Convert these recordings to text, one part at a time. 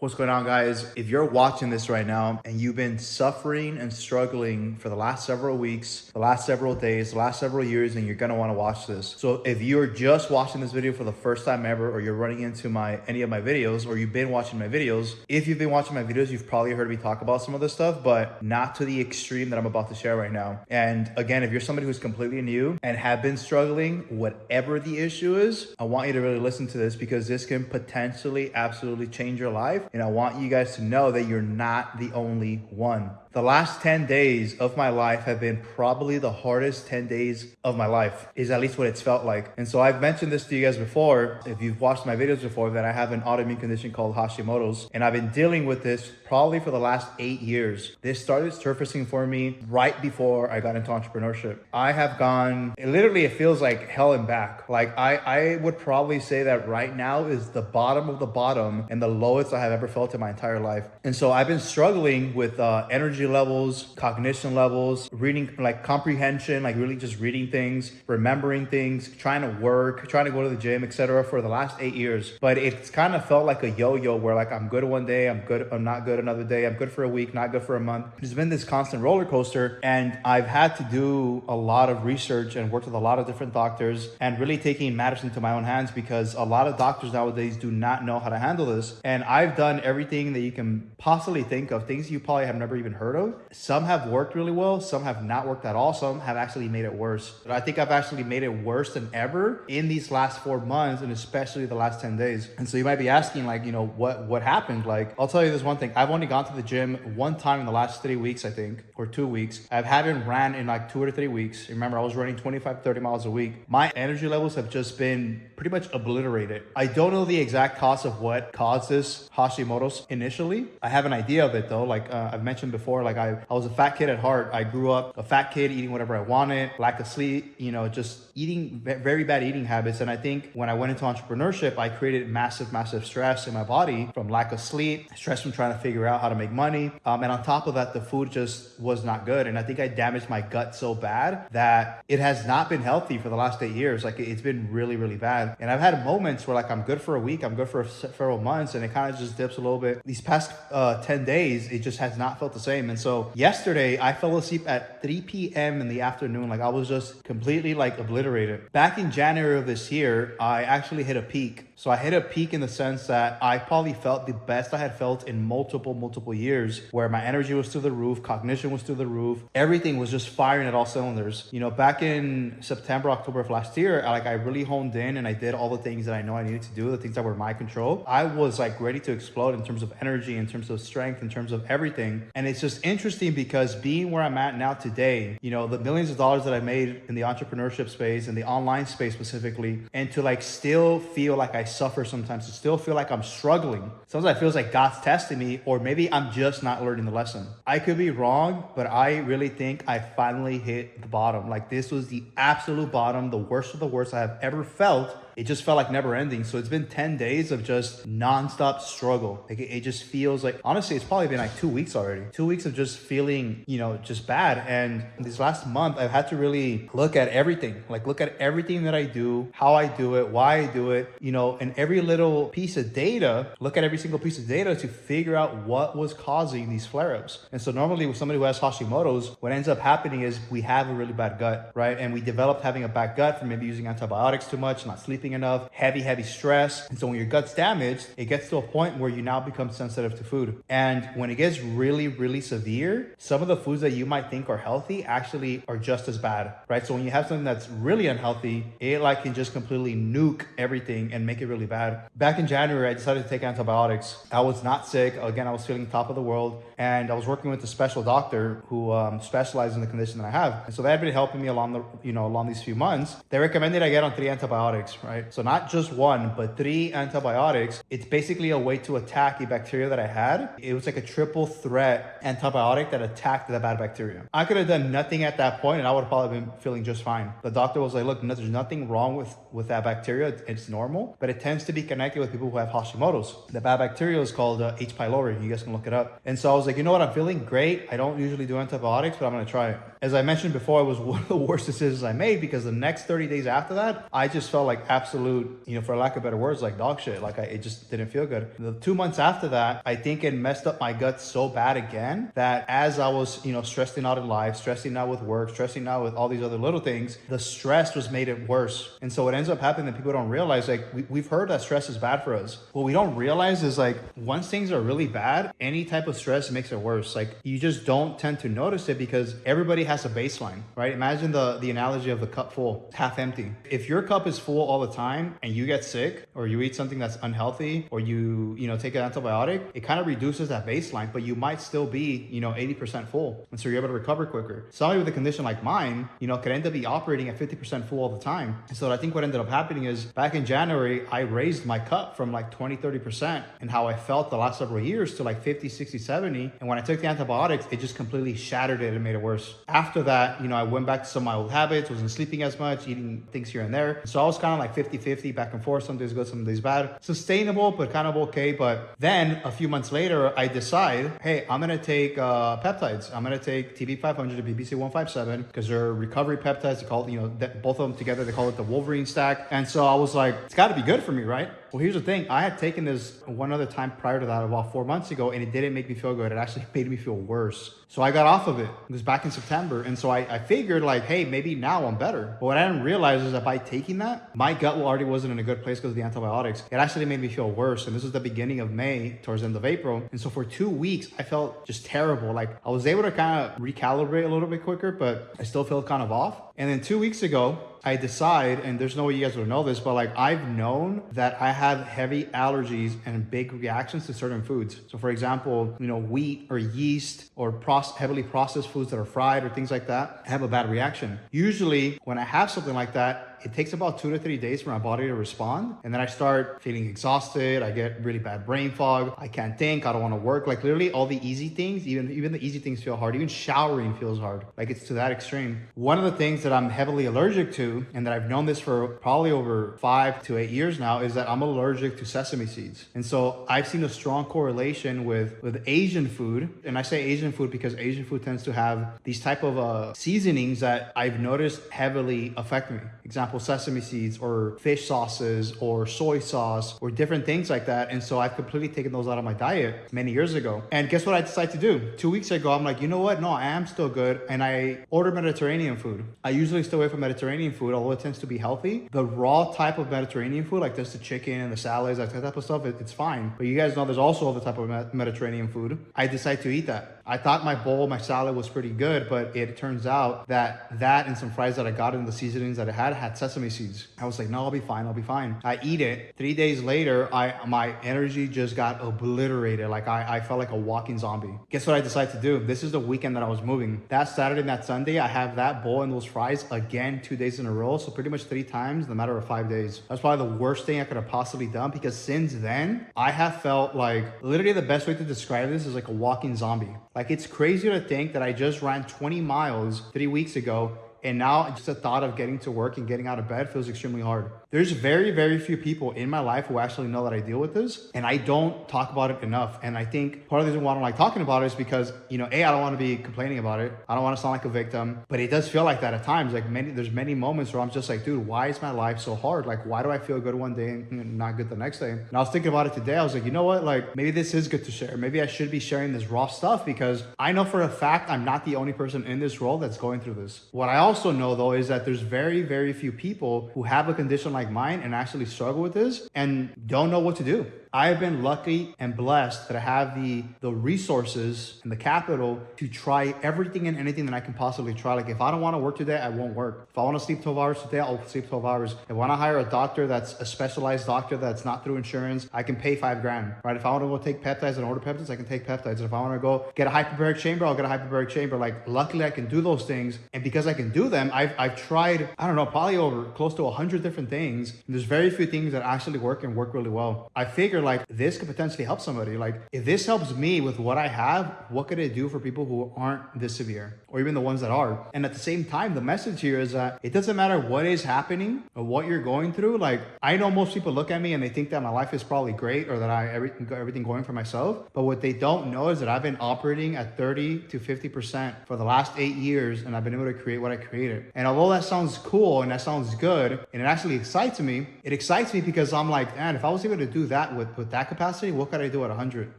What's going on, guys? If you're watching this right now and you've been suffering and struggling for the last several weeks, the last several days, the last several years, and you're gonna want to watch this. So if you're just watching this video for the first time ever, or you're running into any of my videos, or you've been watching my videos, if you've been watching my videos, you've probably heard me talk about some of this stuff, but not to the extreme that I'm about to share right now. And again, if you're somebody who's completely new and have been struggling, whatever the issue is, I want you to really listen to this, because this can potentially absolutely change your life. And I want you guys to know that you're not the only one. The last 10 days of my life have been probably the hardest 10 days of my life, is at least what it's felt like. And so I've mentioned this to you guys before, if you've watched my videos before, that I have an autoimmune condition called Hashimoto's, and I've been dealing with this probably for the last 8 years. This started surfacing for me right before I got into entrepreneurship. I have gone, it feels like hell and back. Like I would probably say that right now is the bottom of the bottom and the lowest I have ever felt in my entire life. And so I've been struggling with energy levels, cognition levels, reading, like comprehension, like really just reading things, remembering things, trying to work, trying to go to the gym, etc. for the last 8 years. But it's kind of felt like a yo-yo where like I'm good one day, I'm not good another day, I'm good for a week, not good for a month. It's been this constant roller coaster, and I've had to do a lot of research and worked with a lot of different doctors and really taking matters into my own hands, because a lot of doctors nowadays do not know how to handle this. And I've done everything that you can possibly think of, things you probably have never even heard of. Some have worked really well, some have not worked at all, some have actually made it worse. But I think I've actually made it worse than ever in these last 4 months, and especially the last 10 days. And so you might be asking, like, you know, what happened? Like, I'll tell you this one thing. I've only gone to the gym one time in the last 3 weeks, I think, or 2 weeks. I haven't ran in like 2 or 3 weeks. Remember, I was running 25, 30 miles a week. My energy levels have just been pretty much obliterated. I don't know the exact cause of what caused this Hashimoto's initially. I have an idea of it though. Like I've mentioned before, like I was a fat kid at heart. I grew up a fat kid, eating whatever I wanted, lack of sleep, you know, just eating very bad eating habits. And I think when I went into entrepreneurship, I created massive stress in my body from lack of sleep, stress from trying to figure out how to make money. And on top of that, the food just was not good. And I think I damaged my gut so bad that it has not been healthy for the last 8 years. Like it's been really bad. And I've had moments where like I'm good for a week, I'm good for several months, and it kind of just dips a little bit. These past 10 days, it just has not felt the same. And so yesterday I fell asleep at 3 p.m. in the afternoon. Like I was just completely like obliterated. Back in January of this year, I actually hit a peak. So I hit a peak in the sense that I probably felt the best I had felt in multiple years, where my energy was through the roof, cognition was through the roof, everything was just firing at all cylinders. You know, back in September, October of last year, I really honed in and I did all the things that I know I needed to do, the things that were in my control. I was like ready to explode in terms of energy, in terms of strength, in terms of everything. And it's just interesting because being where I'm at now today, you know, the millions of dollars that I made in the entrepreneurship space and the online space specifically, and to like still feel like I suffer sometimes, to still feel like I'm struggling. Sometimes I feel like God's testing me, or maybe I'm just not learning the lesson. I could be wrong, but I really think I finally hit the bottom. Like this was the absolute bottom, the worst of the worst I have ever felt. It just felt like never ending. So it's been 10 days of just nonstop struggle. Like it just feels like, honestly, it's probably been like 2 weeks already. 2 weeks of just feeling, you know, just bad. And this last month, I've had to really look at everything, like look at everything that I do, how I do it, why I do it, you know, and every little piece of data, look at every single piece of data to figure out what was causing these flare-ups. And so normally with somebody who has Hashimoto's, what ends up happening is we have a really bad gut, right? And we developed having a bad gut from maybe using antibiotics too much, not sleeping enough, heavy stress. And so when your gut's damaged, it gets to a point where you now become sensitive to food. And when it gets really severe, some of the foods that you might think are healthy actually are just as bad, right? So when you have something that's really unhealthy, it like can just completely nuke everything and make it really bad. Back in January, I decided to take antibiotics. I was not sick. Again, I was feeling top of the world, and I was working with a special doctor who specializes in the condition that I have. And so they had been helping me along these few months. They recommended I get on 3 antibiotics, right? So not just one, but 3 antibiotics. It's basically a way to attack a bacteria that I had. It was like a triple threat antibiotic that attacked the bad bacteria. I could have done nothing at that point and I would have probably been feeling just fine. The doctor was like, look, no, there's nothing wrong with that bacteria. It's normal, but it tends to be connected with people who have Hashimoto's. The bad bacteria is called H. pylori. You guys can look it up. And so I was like, you know what? I'm feeling great. I don't usually do antibiotics, but I'm going to try it. As I mentioned before, it was one of the worst decisions I made, because the next 30 days after that, I just felt like absolutely absolute, for lack of better words, like dog shit. Like it just didn't feel good. The 2 months after that, I think it messed up my gut so bad again that as I was, stressing out in life, stressing out with work, stressing out with all these other little things, the stress was made it worse. And so what ends up happening that people don't realize, like we've heard that stress is bad for us. What we don't realize is like once things are really bad, any type of stress makes it worse. Like you just don't tend to notice it because everybody has a baseline, right? Imagine the analogy of the cup full, half empty. If your cup is full all the time and you get sick or you eat something that's unhealthy or you take an antibiotic, it kind of reduces that baseline, but you might still be, 80% full. And so you're able to recover quicker. Somebody with a condition like mine, could end up be operating at 50% full all the time. And so I think what ended up happening is back in January, I raised my cup from like 20, 30% and how I felt the last several years to like 50, 60, 70. And when I took the antibiotics, it just completely shattered it and made it worse. After that, I went back to some of my old habits, wasn't sleeping as much, eating things here and there. So I was kind of like 50-50 back and forth. Some days good, some days bad. Sustainable, but kind of okay. But then a few months later, I decide, hey, I'm going to take peptides. I'm going to take TB500 and BBC 157 because they're recovery peptides. They call it, both of them together, they call it the Wolverine stack. And so I was like, it's got to be good for me, right? Well, here's the thing. I had taken this one other time prior to that about 4 months ago, and it didn't make me feel good. It actually made me feel worse. So I got off of it. It was back in September. And so I figured like, hey, maybe now I'm better. But what I didn't realize is that by taking that, my gut already wasn't in a good place because of the antibiotics. It actually made me feel worse. And this was the beginning of May, towards the end of April. And so for 2 weeks, I felt just terrible. Like I was able to kind of recalibrate a little bit quicker, but I still felt kind of off. And then 2 weeks ago, I decide, and there's no way you guys will know this, but like I've known that I have heavy allergies and big reactions to certain foods. So for example, wheat or yeast or heavily processed foods that are fried or things like that, I have a bad reaction. Usually when I have something like that, it takes about 2 to 3 days for my body to respond. And then I start feeling exhausted. I get really bad brain fog. I can't think. I don't want to work. Like literally all the easy things, even the easy things feel hard. Even showering feels hard. Like it's to that extreme. One of the things that I'm heavily allergic to, and that I've known this for probably over 5 to 8 years now, is that I'm allergic to sesame seeds. And so I've seen a strong correlation with Asian food. And I say Asian food because Asian food tends to have these type of seasonings that I've noticed heavily affect me. Example, sesame seeds or fish sauces or soy sauce or different things like that. And so I've completely taken those out of my diet many years ago. And guess what I decided to do? 2 weeks ago, I'm like, you know what? No, I am still good. And I ordered Mediterranean food. I usually stay away from Mediterranean food, although it tends to be healthy. The raw type of Mediterranean food, like just the chicken and the salads, like that type of stuff, it's fine. But you guys know there's also other type of Mediterranean food. I decided to eat that. I thought my salad was pretty good, but it turns out that and some fries that I got in the seasonings that I had sesame seeds. I was like, no, I'll be fine. I eat it. 3 days later, my energy just got obliterated. Like I felt like a walking zombie. Guess what I decided to do? This is the weekend that I was moving. That Saturday and that Sunday, I have that bowl and those fries again 2 days in a row. So pretty much 3 times in a matter of 5 days. That's probably the worst thing I could have possibly done because since then, I have felt like literally the best way to describe this is like a walking zombie. Like it's crazy to think that I just ran 20 miles 3 weeks ago. And now just the thought of getting to work and getting out of bed feels extremely hard. There's very, very few people in my life who actually know that I deal with this. And I don't talk about it enough. And I think part of the reason why I don't like talking about it is because, I don't want to be complaining about it. I don't want to sound like a victim. But it does feel like that at times. Like there's many moments where I'm just like, dude, why is my life so hard? Like, why do I feel good one day and not good the next day? And I was thinking about it today. I was like, you know what? Like, maybe this is good to share. Maybe I should be sharing this raw stuff because I know for a fact I'm not the only person in this world that's going through this. What I also know though is that there's very, very few people who have a condition like mine and actually struggle with this and don't know what to do. I've been lucky and blessed that I have the resources and the capital to try everything and anything that I can possibly try. Like if I don't want to work today, I won't work. If I want to sleep 12 hours today, I'll sleep 12 hours. If I want to hire a doctor that's a specialized doctor that's not through insurance, I can pay $5,000, right? If I want to go take peptides and order peptides, I can take peptides. And if I want to go get a hyperbaric chamber, I'll get a hyperbaric chamber. Like luckily I can do those things. And because I can do them, I've tried, I don't know, probably over close to 100 different things. And there's very few things that actually work and work really well. I figure figure like this could potentially help somebody. Like if this helps me with what I have, what could it do for people who aren't this severe, or even the ones that are? And at the same time, the message here is that it doesn't matter what is happening or what you're going through. Like I know most people look at me and they think that my life is probably great, or that I everything going for myself. But what they don't know is that I've been operating at 30 to 50% for the last 8 years, and I've been able to create what I created. And although that sounds cool and that sounds good, and it actually excites me, because I'm like, man, if I was able to do that with that capacity, what could I do at 100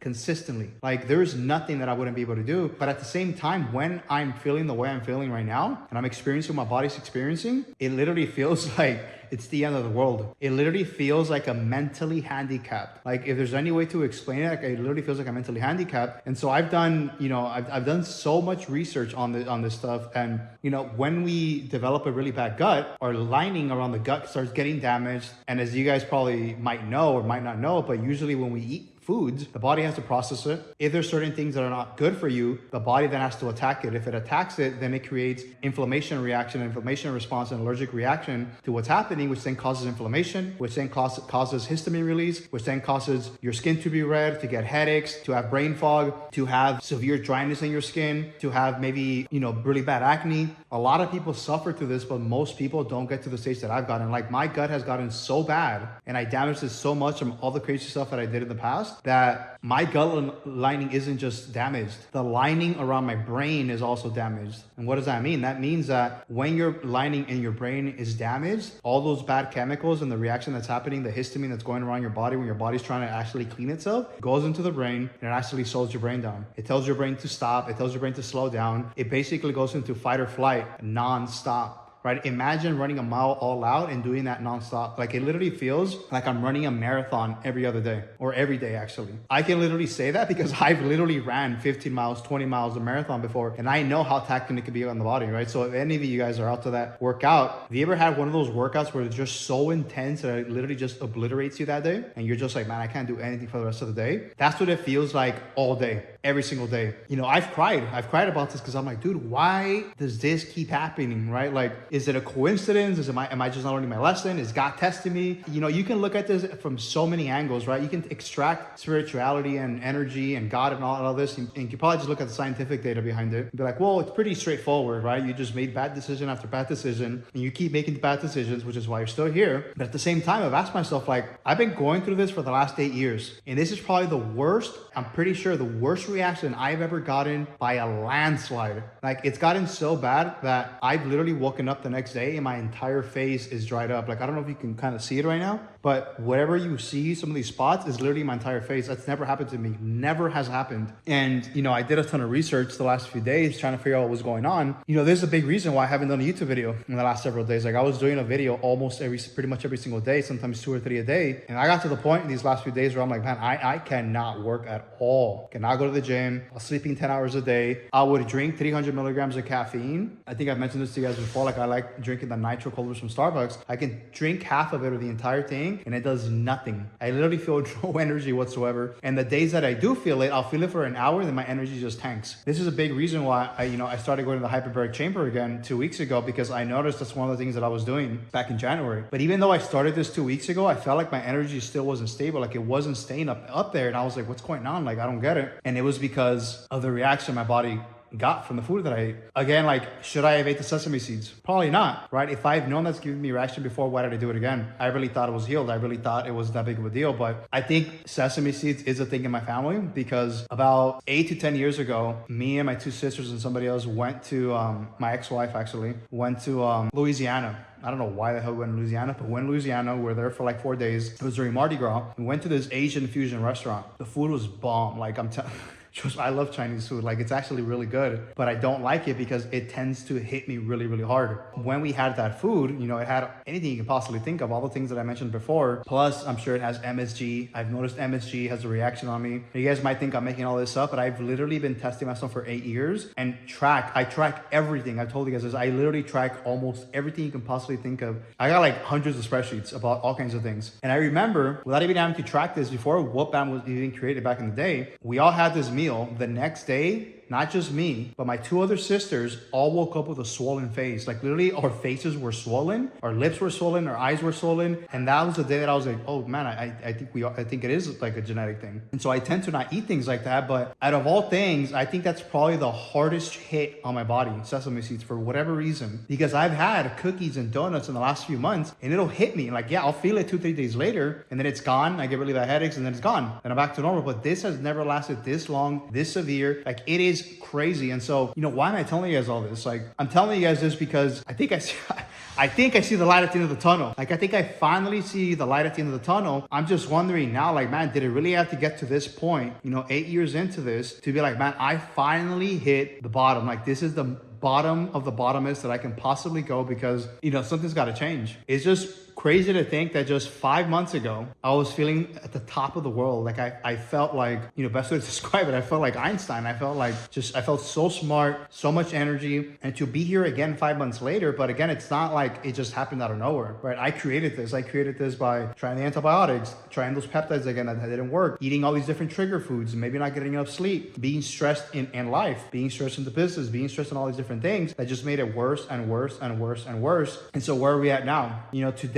consistently? Like there's nothing that I wouldn't be able to do. But at the same time, when I'm feeling the way I'm feeling right now, and I'm experiencing what my body's experiencing, it literally feels like it's the end of the world. It literally feels like I'm mentally handicapped. Like if there's any way to explain it, like it literally feels like I'm mentally handicapped. And so I've done, I've done so much research on this stuff. And when we develop a really bad gut, our lining around the gut starts getting damaged. And as you guys probably might know or might not know, but usually when we eat foods, the body has to process it. If there's certain things that are not good for you, the body then has to attack it. If it attacks it, then it creates inflammation response, and allergic reaction to what's happening, which then causes inflammation, which then causes histamine release, which then causes your skin to be red, to get headaches, to have brain fog, to have severe dryness in your skin, to have maybe, really bad acne. A lot of people suffer through this, but most people don't get to the stage that I've gotten. Like my gut has gotten so bad, and I damaged it so much from all the crazy stuff that I did in the past, that my gut lining isn't just damaged. The lining around my brain is also damaged. And what does that mean? That means that when your lining in your brain is damaged, all those bad chemicals and the reaction that's happening, the histamine that's going around your body when your body's trying to actually clean itself, goes into the brain and it actually slows your brain down. It tells your brain to stop. It tells your brain to slow down. It basically goes into fight or flight non-stop. Right? Imagine running a mile all out and doing that nonstop. Like it literally feels like I'm running a marathon every other day, or every day actually. I can literally say that because I've literally ran 15 miles, 20 miles a marathon before, and I know how taxing it can be on the body, right? So if any of you guys are out to that workout, have you ever had one of those workouts where it's just so intense that it literally just obliterates you that day? And you're just like, man, I can't do anything for the rest of the day. That's what it feels like all day, every single day. I've cried about this because I'm like, dude, why does this keep happening, right? Like, is it a coincidence? Am I just not learning my lesson? Is God testing me? You can look at this from so many angles, right? You can extract spirituality and energy and God and all this, and you can probably just look at the scientific data behind it and be like, well, it's pretty straightforward, right? You just made bad decision after bad decision, and you keep making bad decisions, which is why you're still here. But at the same time, I've asked myself, like, I've been going through this for the last 8 years, and this is probably the worst, I'm pretty sure the worst reaction I've ever gotten by a landslide. Like, it's gotten so bad that I've literally woken up the next day and my entire face is dried up. Like, I don't know if you can kind of see it right now, but whatever you see, some of these spots is literally my entire face. That's never happened to me. Never has happened. And, I did a ton of research the last few days trying to figure out what was going on. There's a big reason why I haven't done a YouTube video in the last several days. Like, I was doing a video pretty much every single day, sometimes 2 or 3 a day. And I got to the point in these last few days where I'm like, man, I cannot work at all. Cannot go to the gym. I was sleeping 10 hours a day. I would drink 300 milligrams of caffeine. I think I've mentioned this to you guys before. Like, I like drinking the nitro cold from Starbucks. I can drink half of it or the entire thing and it does nothing. I literally feel no energy whatsoever. And the days that I do feel it, I'll feel it for an hour and then my energy just tanks. This is a big reason why I started going to the hyperbaric chamber again 2 weeks ago, because I noticed that's one of the things that I was doing back in January. But even though I started this 2 weeks ago, I felt like my energy still wasn't stable. Like, it wasn't staying up there. And I was like, what's going on? Like, I don't get it. And it was because of the reaction my body got from the food that I ate. Again, like, should I have ate the sesame seeds? Probably not, right? If I've known that's giving me a reaction before, why did I do it again? I really thought it was healed. I really thought it was that big of a deal. But I think sesame seeds is a thing in my family, because about 8 to 10 years ago, me and my 2 sisters and somebody else went to, my ex-wife actually, went to Louisiana. I don't know why the hell we went to Louisiana, but we went to Louisiana. We were there for like 4 days. It was during Mardi Gras. We went to this Asian fusion restaurant. The food was bomb. Like, I love Chinese food. Like, it's actually really good, but I don't like it because it tends to hit me really, really hard. When we had that food, it had anything you can possibly think of, all the things that I mentioned before. Plus, I'm sure it has MSG. I've noticed MSG has a reaction on me. You guys might think I'm making all this up, but I've literally been testing myself for 8 years and I track everything. I told you guys this. I literally track almost everything you can possibly think of. I got like hundreds of spreadsheets about all kinds of things. And I remember, without even having to track this before Whoop Bam was even created back in the day, we all had this meal the next day. not just me, but my two other sisters all woke up with a swollen face. Like literally our faces were swollen, our lips were swollen, our eyes were swollen. And that was the day that I was like, oh man, I think it is like a genetic thing. And so I tend to not eat things like that. But out of all things, I think that's probably the hardest hit on my body, sesame seeds, for whatever reason, because I've had cookies and donuts in the last few months and it'll hit me. Like, yeah, I'll feel it 2-3 days later and then it's gone. I get really bad headaches and then it's gone. Then I'm back to normal. But this has never lasted this long, this severe. Like, it is crazy. And so, why am I telling you guys all this? Like, I'm telling you guys this because I think I see the light at the end of the tunnel. Like, I think I finally see the light at the end of the tunnel. I'm just wondering now, like, man, did it really have to get to this point, 8 years into this, to be like, man, I finally hit the bottom. Like, this is the bottom of the bottomest that I can possibly go because, something's got to change. It's just crazy to think that just 5 months ago, I was feeling at the top of the world. Like I felt like, best way to describe it, I felt like Einstein. I felt so smart, so much energy. And to be here again 5 months later, but again, it's not like it just happened out of nowhere, right? I created this by trying the antibiotics, trying those peptides again that didn't work, eating all these different trigger foods, maybe not getting enough sleep, being stressed in life, being stressed in the business, being stressed in all these different things that just made it worse and worse and worse and worse. And so where are we at now?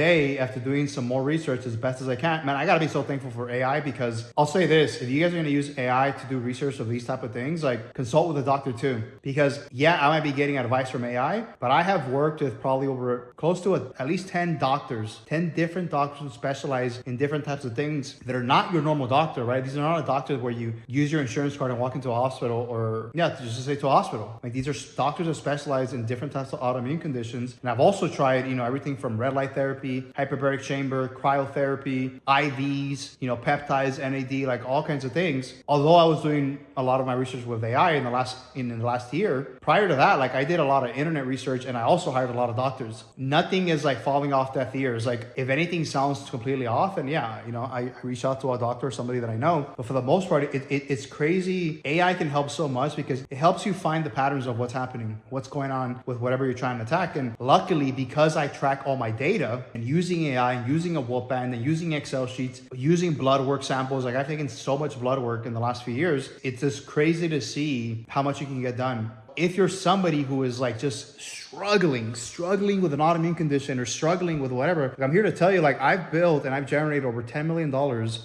Today, after doing some more research as best as I can, man, I gotta be so thankful for AI, because I'll say this, if you guys are gonna use AI to do research of these type of things, like, consult with a doctor too. Because yeah, I might be getting advice from AI, but I have worked with probably over close to at least 10 doctors, 10 different doctors who specialize in different types of things that are not your normal doctor, right? These are not a doctor where you use your insurance card and walk into a hospital, or just to say to a hospital. Like, these are doctors that specialize in different types of autoimmune conditions. And I've also tried, everything from red light therapy, hyperbaric chamber, cryotherapy, IVs, peptides, NAD, like all kinds of things. Although I was doing a lot of my research with AI in the last year, prior to that, like, I did a lot of internet research and I also hired a lot of doctors. Nothing is like falling off deaf ears. Like, if anything sounds completely off, and yeah, I reach out to a doctor or somebody that I know. But for the most part, it's crazy. AI can help so much because it helps you find the patterns of what's happening, what's going on with whatever you're trying to attack. And luckily, because I track all my data and using AI and using a whoop band and using Excel sheets, using blood work samples, like, I've taken so much blood work in the last few years, it's just crazy to see how much you can get done. If you're somebody who is like just struggling with an autoimmune condition or struggling with whatever, like, I'm here to tell you, like, I've built and I've generated over $10 million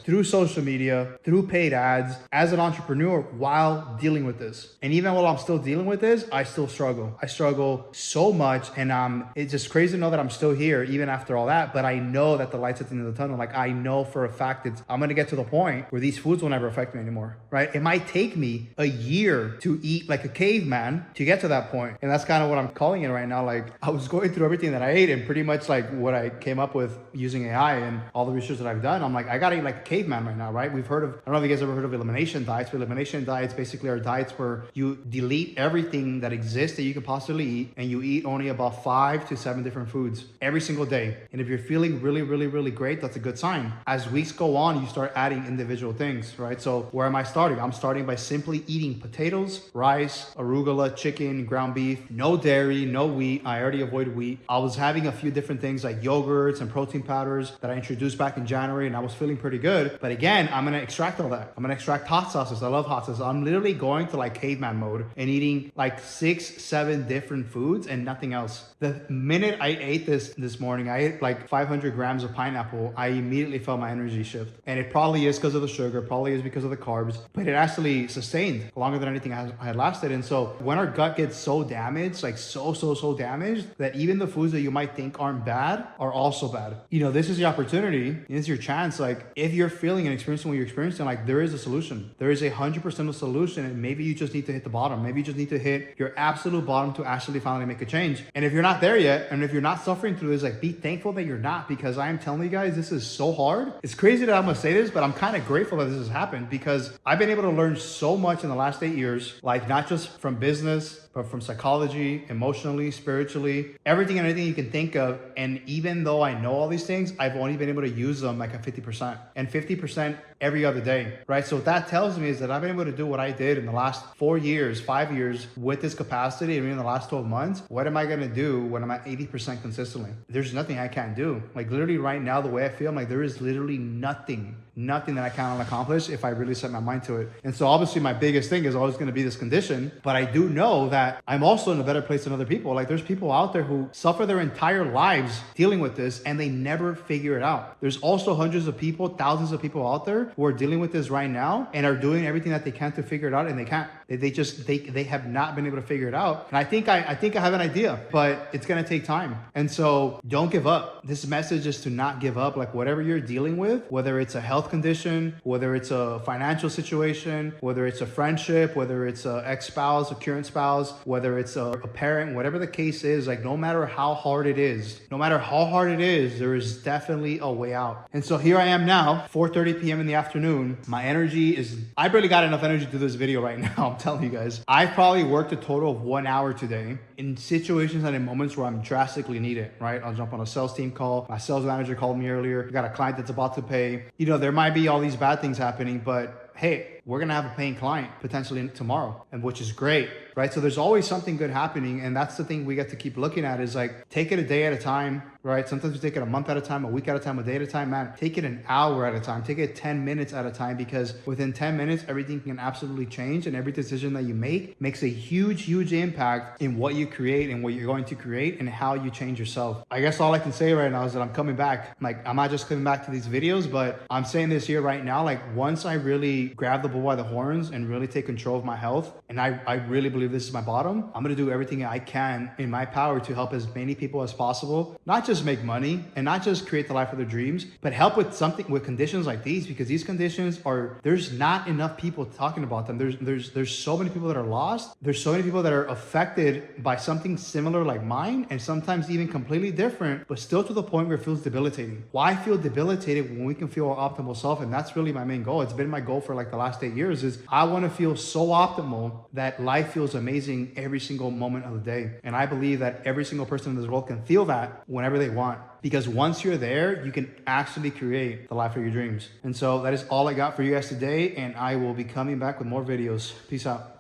through social media, through paid ads, as an entrepreneur while dealing with this. And even while I'm still dealing with this, I still struggle. I struggle so much. And it's just crazy to know that I'm still here even after all that. But I know that the light's at the end of the tunnel. Like, I know for a fact that I'm going to get to the point where these foods will never affect me anymore, right? It might take me a year to eat like a caveman to get to that point. And that's kind of what I'm calling it right now. Like, I was going through everything that I ate and pretty much like what I came up with using AI and all the research that I've done. I'm like, I gotta eat like a caveman right now, right? I don't know if you guys ever heard of elimination diets, but elimination diets basically are diets where you delete everything that exists that you could possibly eat and you eat only about 5 to 7 different foods every single day. And if you're feeling really, really, really great, that's a good sign. As weeks go on, you start adding individual things, right? So where am I starting? I'm starting by simply eating potatoes, rice, arugula, chicken, ground beef, no dairy, no wheat. I already avoid wheat. I was having a few different things like yogurts and protein powders that I introduced back in January, and I was feeling pretty good. But again, I'm gonna extract all that. I'm gonna extract hot sauces. I love hot sauces. I'm literally going to like caveman mode and eating like 6, 7 different foods and nothing else. The minute I ate this morning, I ate like 500 grams of pineapple. I immediately felt my energy shift. And it probably is because of the sugar, probably is because of the carbs, but it actually sustained longer than anything I had lasted. And so when our gut gets so damaged, like so damaged, that even the foods that you might think aren't bad are also bad. This is the opportunity. This is your chance. Like, if you're feeling and experiencing what you're experiencing, like, there is a solution. There is 100% a solution. And maybe you just need to hit the bottom. Maybe you just need to hit your absolute bottom to actually finally make a change. And if you're not there yet, and if you're not suffering through this, like, be thankful that you're not, because I am telling you guys, this is so hard. It's crazy that I'm gonna say this, but I'm kind of grateful that this has happened, because I've been able to learn so much in the last 8 years, like, not just from business, but from psychology, emotionally, spiritually, everything and anything you can think of. And even though I know all these things, I've only been able to use them like at 50%. And 50% every other day, right? So what that tells me is that I've been able to do what I did in the last 4 years, 5 years with this capacity, and in the last 12 months. What am I going to do when I'm at 80% consistently? There's nothing I can't do. Like literally right now, the way I feel, I'm like, there is literally nothing that I cannot accomplish if I really set my mind to it. And so obviously my biggest thing is always going to be this condition, but I do know that I'm also in a better place than other people. Like there's people out there who suffer their entire lives dealing with this and they never figure it out. There's also hundreds of people, thousands of people out there who are dealing with this right now and are doing everything that they can to figure it out, and they can't. They have not been able to figure it out. And I think I have an idea, but it's going to take time. And so don't give up. This message is to not give up. Like whatever you're dealing with, whether it's a health condition, whether it's a financial situation, whether it's a friendship, whether it's an ex-spouse, a current spouse, whether it's a parent, whatever the case is, like no matter how hard it is, there is definitely a way out. And so here I am now, 4:30 p.m. in the afternoon. My energy is, I barely got enough energy to do this video right now. I'm telling you guys, I've probably worked a total of 1 hour today in situations and in moments where I'm drastically needed, right? I'll jump on a sales team call. My sales manager called me earlier. I got a client that's about to pay. There might be all these bad things happening, but hey, we're going to have a paying client potentially tomorrow, and which is great, right? So there's always something good happening. And that's the thing we get to keep looking at is like, take it a day at a time, right? Sometimes we take it a month at a time, a week at a time, a day at a time, man. Take it an hour at a time, take it 10 minutes at a time, because within 10 minutes, everything can absolutely change. And every decision that you make makes a huge, huge impact in what you create and what you're going to create and how you change yourself. I guess all I can say right now is that I'm coming back. Like, I'm not just coming back to these videos, but I'm saying this here right now. Like once I really grab the bull by the horns and really take control of my health, and I really believe this is my bottom, I'm going to do everything I can in my power to help as many people as possible, not just make money and not just create the life of their dreams, but help with conditions like these, because these conditions there's not enough people talking about them. There's so many people that are lost. There's so many people that are affected by something similar like mine, and sometimes even completely different, but still to the point where it feels debilitating. Why feel debilitated when we can feel our optimal self? And that's really my main goal. It's been my goal for like the last 8 years is I want to feel so optimal that life feels amazing every single moment of the day. And I believe that every single person in this world can feel that whenever they want, because once you're there, you can actually create the life of your dreams. And so that is all I got for you guys today, and I will be coming back with more videos. Peace out.